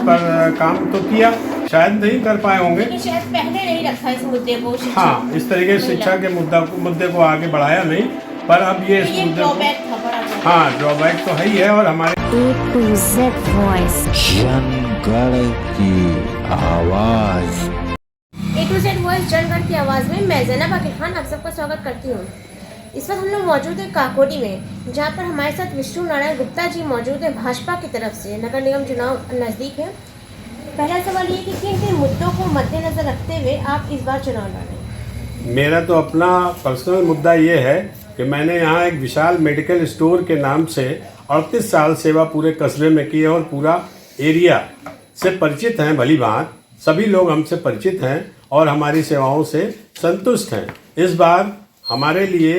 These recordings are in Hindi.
पर काम तो किया, शायद नहीं कर पाए होंगे, लेकिन शायद पहले नहीं रखा इस मुद्दे को। हाँ, इस तरीके से शिक्षा के मुद्दे को आगे बढ़ाया नहीं, पर अब ये तो इस मुद्दे को, ड्रॉबैक था बड़ा। हाँ, ड्रॉबैक तो है ही है। और हमारे A to Z वॉइस, जनगण की आवाज। A to Z वॉइस जनगण की आवाज़ में मैं ज़ैनब अकील खान आप सबका स्वागत करती हूँ। इस वक्त हम लोग मौजूद हैं काकोरी में, जहाँ पर हमारे साथ विष्णु नारायण गुप्ता जी मौजूद हैं। भाजपा की तरफ से नगर निगम चुनाव नज़दीक है। पहला सवाल ये कि किन किन मुद्दों को मद्देनजर रखते हुए आप इस बार चुनाव लड़ रहे हैं? मेरा तो अपना पर्सनल मुद्दा ये है कि मैंने यहाँ एक विशाल मेडिकल स्टोर के नाम से 38 साल सेवा पूरे कस्बे में की है और पूरा एरिया से परिचित हैं। भली भांत सभी लोग हमसे परिचित हैं और हमारी सेवाओं से संतुष्ट हैं। इस बार हमारे लिए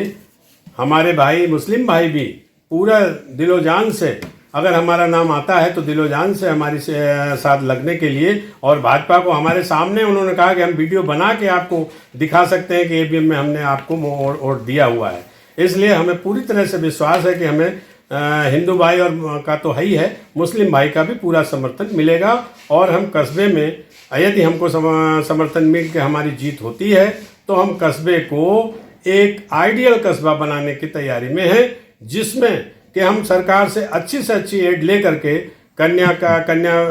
हमारे भाई मुस्लिम भाई भी पूरा दिलो जान से, अगर हमारा नाम आता है तो दिलो जान से हमारे साथ लगने के लिए, और भाजपा को हमारे सामने उन्होंने कहा कि हम वीडियो बना के आपको दिखा सकते हैं कि ABM में हमने आपको वोट दिया हुआ है। इसलिए हमें पूरी तरह से विश्वास है कि हमें हिंदू भाई और का तो है ही है, मुस्लिम भाई का भी पूरा समर्थन मिलेगा। और हम कस्बे में यदि हमको समर्थन मिल के हमारी जीत होती है तो हम कस्बे को एक आइडियल कस्बा बनाने की तैयारी में है, जिसमें कि हम सरकार से अच्छी एड ले करके कन्या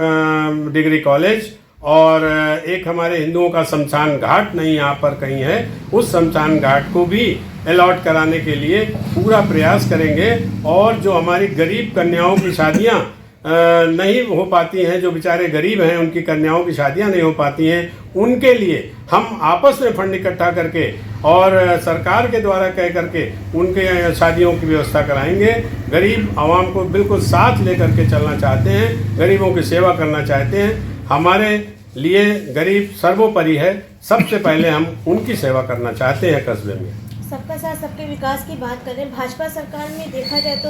डिग्री कॉलेज और एक हमारे हिंदुओं का शमशान घाट नहीं यहाँ पर कहीं है, उस शमशान घाट को भी अलॉट कराने के लिए पूरा प्रयास करेंगे। और जो हमारी गरीब कन्याओं की शादियाँ नहीं हो पाती हैं, जो बेचारे गरीब हैं उनकी कन्याओं की शादियां नहीं हो पाती हैं, उनके लिए हम आपस में फंड इकट्ठा करके और सरकार के द्वारा कह करके उनके शादियों की व्यवस्था कराएंगे। गरीब आवाम को बिल्कुल साथ लेकर के चलना चाहते हैं, गरीबों की सेवा करना चाहते हैं। हमारे लिए गरीब सर्वोपरि है, सबसे पहले हम उनकी सेवा करना चाहते हैं कस्बे में। सबका साथ सबके विकास की बात करें, भाजपा सरकार में देखा जाए तो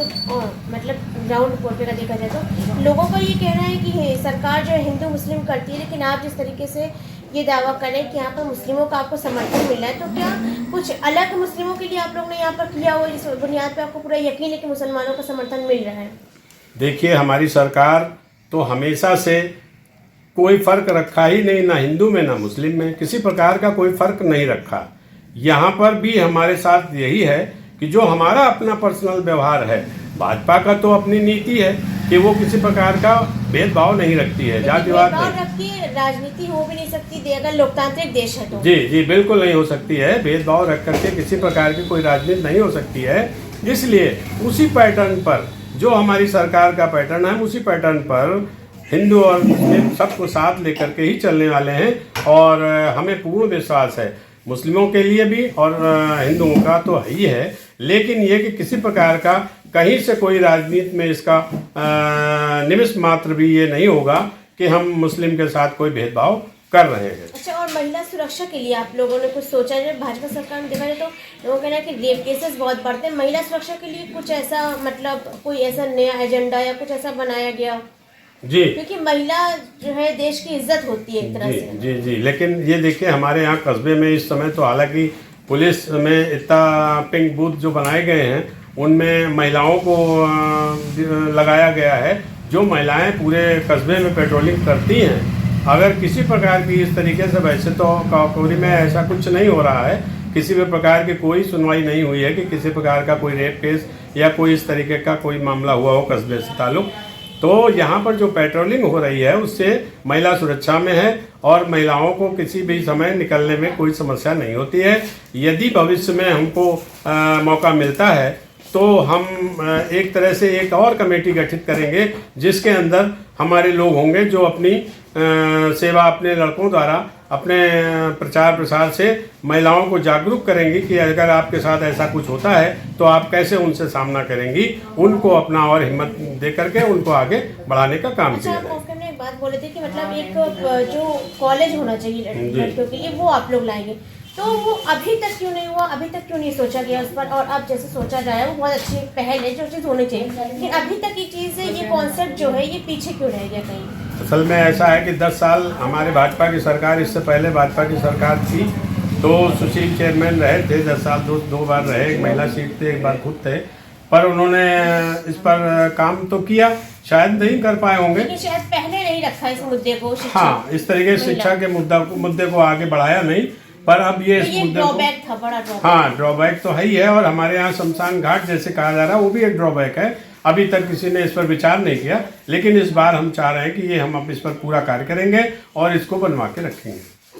मतलब ग्राउंड कोटे का देखा जाए तो लोगों का ये कहना है कि सरकार जो है हिंदू मुस्लिम करती है, लेकिन आप जिस तरीके से ये दावा करें कि यहाँ पर मुस्लिमों का आपको समर्थन मिल रहा है, तो क्या कुछ अलग मुस्लिमों के लिए आप लोग ने यहाँ पर किया हुआ जिस बुनियाद पर आपको पूरा यकीन है कि मुसलमानों का समर्थन मिल रहा है? देखिए, हमारी सरकार तो हमेशा से कोई फ़र्क रखा ही नहीं, ना हिंदू में ना मुस्लिम में, किसी प्रकार का कोई फ़र्क नहीं रखा। यहाँ पर भी हमारे साथ यही है कि जो हमारा अपना पर्सनल व्यवहार है, भाजपा का तो अपनी नीति है कि वो किसी प्रकार का भेदभाव नहीं रखती है, जातिवाद नहीं रखती है, राजनीति हो भी नहीं सकती अगर लोकतांत्रिक देश है तो। जी बिल्कुल नहीं हो सकती है, भेदभाव रख करके किसी प्रकार की कोई राजनीति नहीं हो सकती है। इसलिए उसी पैटर्न पर जो हमारी सरकार का पैटर्न है, उसी पैटर्न पर हिंदू और मुस्लिम सबको साथ लेकर के ही चलने वाले हैं। और हमें पूर्ण विश्वास है मुस्लिमों के लिए भी और हिंदुओं का तो ही है, लेकिन ये कि किसी प्रकार का कहीं से कोई राजनीति में इसका निमिष मात्र भी ये नहीं होगा कि हम मुस्लिम के साथ कोई भेदभाव कर रहे हैं। अच्छा, और महिला सुरक्षा के लिए आप लोगों ने कुछ सोचा है? भाजपा सरकार में देखा जाए तो लोगों का कहना है कि रेप केसेस बहुत बढ़ते हैं, महिला सुरक्षा के लिए कुछ ऐसा मतलब कोई ऐसा नया एजेंडा या कुछ ऐसा बनाया गया? जी, क्योंकि महिला जो है देश की इज्जत होती है एक तरह से। जी, लेकिन ये देखिए हमारे यहाँ कस्बे में इस समय तो हालांकि पुलिस में इतना पिंक बूथ जो बनाए गए हैं उनमें महिलाओं को लगाया गया है, जो महिलाएं पूरे कस्बे में पेट्रोलिंग करती हैं। अगर किसी प्रकार की इस तरीके से, वैसे तो काकोरी में ऐसा कुछ नहीं हो रहा है, किसी भी प्रकार की कोई सुनवाई नहीं हुई है कि किसी प्रकार का कोई रेप केस या कोई इस तरीके का कोई मामला हुआ हो कस्बे से ताल्लुक। तो यहाँ पर जो पेट्रोलिंग हो रही है उससे महिला सुरक्षा में है और महिलाओं को किसी भी समय निकलने में कोई समस्या नहीं होती है। यदि भविष्य में हमको मौका मिलता है तो हम एक तरह से एक और कमेटी गठित करेंगे जिसके अंदर हमारे लोग होंगे जो अपनी सेवा अपने लड़कों द्वारा अपने प्रचार प्रसार से महिलाओं को जागरूक करेंगे कि अगर आपके साथ ऐसा कुछ होता है तो आप कैसे उनसे सामना करेंगी, उनको अपना और हिम्मत दे करके उनको आगे बढ़ाने का काम किया जाए। अच्छा, आपने एक बात बोले थे कि मतलब एक जो कॉलेज होना चाहिए लड़कियों के लिए वो आप लोग लाएंगे, तो वो अभी तक क्यों नहीं हुआ? अभी तक क्यों नहीं सोचा गया उस पर? और अब जैसे सोचा जाए वो बहुत अच्छी पहल है, जो चीज़ होनी चाहिए, लेकिन अभी तक ये चीज़ ये कॉन्सेप्ट जो है ये पीछे क्यों रह गया कहीं? असल में ऐसा है कि 10 साल हमारे भाजपा की सरकार, इससे पहले भाजपा की सरकार थी तो सुशील चेयरमैन रहे थे 10 साल, दो बार रहे, एक महिला सीट थे, एक बार खुद थे। पर उन्होंने इस पर काम तो किया, शायद नहीं कर पाए होंगे। लेकिन शायद पहले नहीं रखा इस मुद्दे को, शिक्षा हाँ, इस तरीके से शिक्षा के मुद्दे को आगे बढ़ाया नहीं, पर अब ये तो इस ये मुद्दे को, ड्रॉबैक था, बड़ा ड्रॉबैक। हाँ ड्रॉबैक तो है ही है। और हमारे यहाँ शमशान घाट जैसे कहा जा रहा है वो भी एक ड्रॉबैक है। अभी तक किसी ने इस पर विचार नहीं किया, लेकिन इस बार हम चाह रहे हैं कि ये हम अब इस पर पूरा कार्य करेंगे और इसको बनवा के रखेंगे।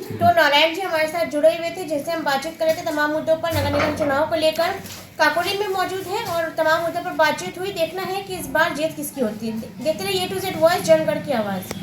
तो नारायण जी हमारे साथ जुड़े हुए थे, जिससे हम बातचीत कर रहे थे तमाम मुद्दों पर, नगर निगम चुनाव को लेकर। काकोरी में मौजूद है और तमाम मुद्दों पर बातचीत हुई। देखना है कि इस बार जीत किसकी होती है। देखते रहिए A to Z voice, Jangarh की आवाज़।